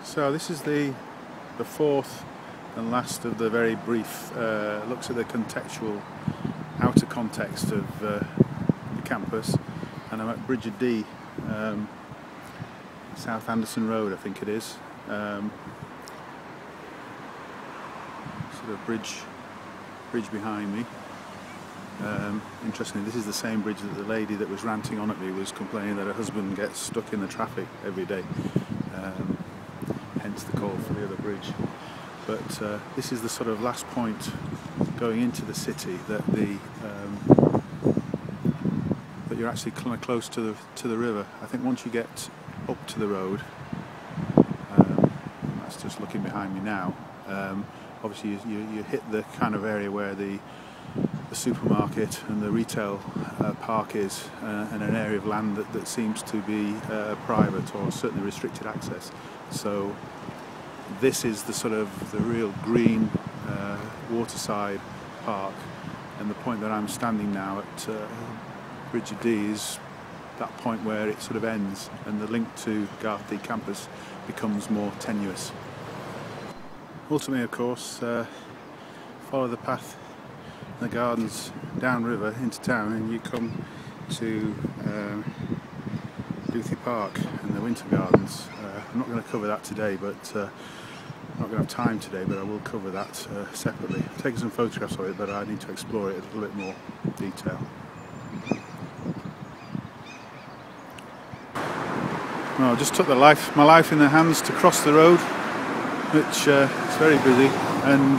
So this is the fourth and last of the very brief looks at the contextual outer context of the campus, and I'm at Riverside, South Anderson Road I think it is. Sort of bridge behind me. Interestingly, this is the same bridge that the lady that was ranting on at me was complaining that her husband gets stuck in the traffic every day. Hence the call for the other bridge. But this is the sort of last point going into the city that that you're actually kind of close to the river. I think once you get up to the road, that's just looking behind me now. Obviously, you hit the kind of area where the supermarket and the retail park is, and an area of land that seems to be private or certainly restricted access. So this is the sort of the real green waterside park, and the point that I'm standing now at Riverside is that point where it sort of ends and the link to Garthdee campus becomes more tenuous. Ultimately, of course, follow the path in the gardens downriver into town and you come to Garthdee Park and the winter gardens. I'm not going to cover that today, but I'm not going to have time today, but I will cover that separately. I've taken some photographs of it, but I need to explore it in a little bit more detail. Well, I just took my life in the hands to cross the road, which is very busy, and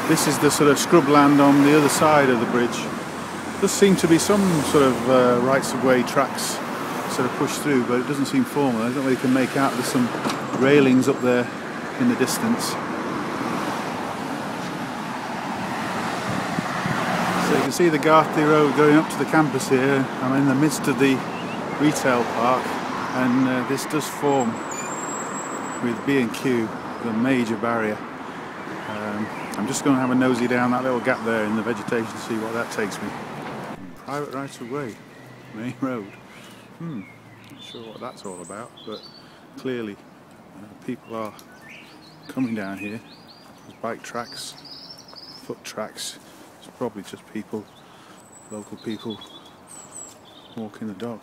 this is the sort of scrubland on the other side of the bridge. There does seem to be some sort of rights-of-way tracks sort of pushed through, but it doesn't seem formal. I don't know if you can make out there's some railings up there in the distance. So you can see the Garthdee road going up to the campus here. I'm in the midst of the retail park, and this does form with B&Q the major barrier. I'm just going to have a nosy down that little gap there in the vegetation to see what that takes me. Private rights of way, main road. Not sure what that's all about, but clearly people are coming down here. There's bike tracks, foot tracks. It's probably just people, local people, walking the dog.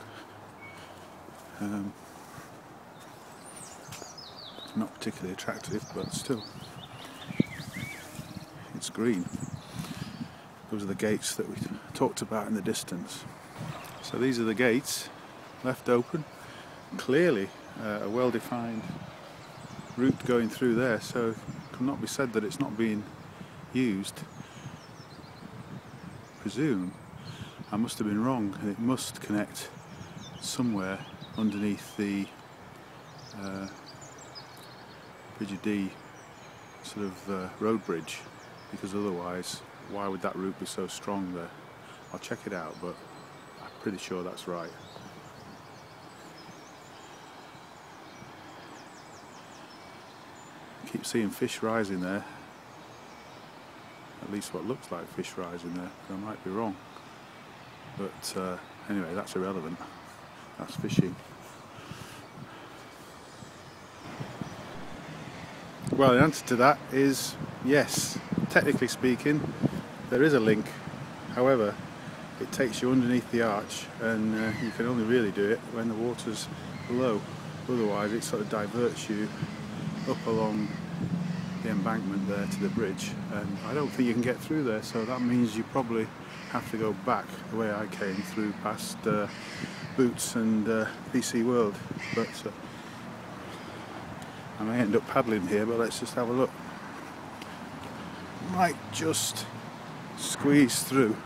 Not particularly attractive, but still. It's green. Those are the gates that we talked about in the distance. So these are the gates, left open. Clearly a well-defined route going through there, so it cannot be said that it's not being used. I presume I must have been wrong, and it must connect somewhere underneath the Riverside sort of road bridge, because otherwise why would that route be so strong there? I'll check it out, but I'm pretty sure that's right. I keep seeing fish rising there, at least what looks like fish rising there. I might be wrong, but anyway, that's irrelevant. That's fishing. Well, the answer to that is yes. Technically speaking, there is a link. However, it takes you underneath the arch, and you can only really do it when the water's low. Otherwise, it sort of diverts you up along the embankment there to the bridge, and I don't think you can get through there. So that means you probably have to go back the way I came through, past Boots and PC World. But I may end up paddling here, but let's just have a look. Might just squeeze through.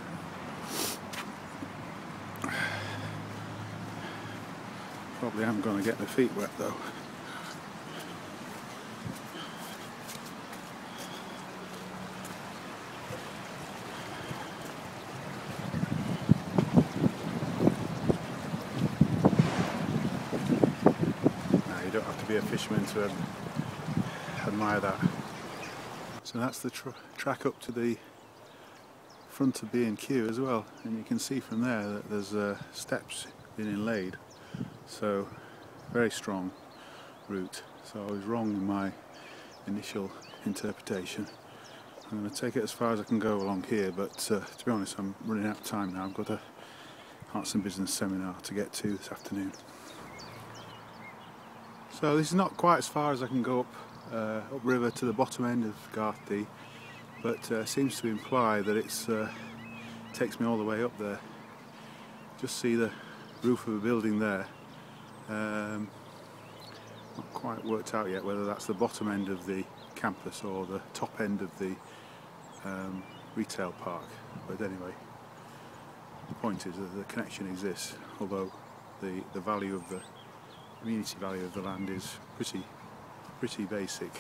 Probably am going to get my feet wet though. You don't have to be a fisherman to admire that. So that's the track up to the front of B&Q as well, and you can see from there that there's steps being inlaid, so very strong. route, so I was wrong in my initial interpretation. I'm going to take it as far as I can go along here, but to be honest, I'm running out of time now. I've got a Arts and Business seminar to get to this afternoon. So this is not quite as far as I can go upriver to the bottom end of Garthdee, but seems to imply that it takes me all the way up there. Just see the roof of a building there. Not quite worked out yet whether that's the bottom end of the campus or the top end of the retail park, but anyway, the point is that the connection exists, although the value of the community value of the land is pretty basic,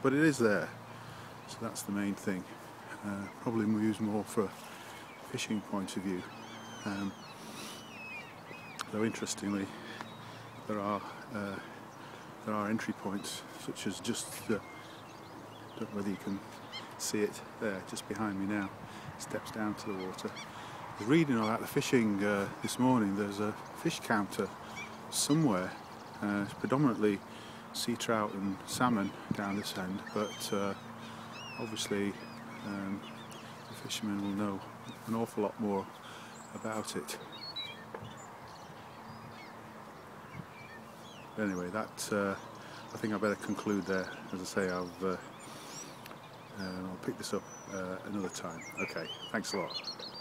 but it is there, so that's the main thing. Probably used more for a fishing point of view, though interestingly there are entry points, such as just don't know whether you can see it there just behind me now, steps down to the water. I was reading about the fishing this morning. There's a fish counter somewhere. It's predominantly sea trout and salmon down this end, but obviously the fishermen will know an awful lot more about it. Anyway, I think I better conclude there. As I say, I'll pick this up another time. Okay, thanks a lot.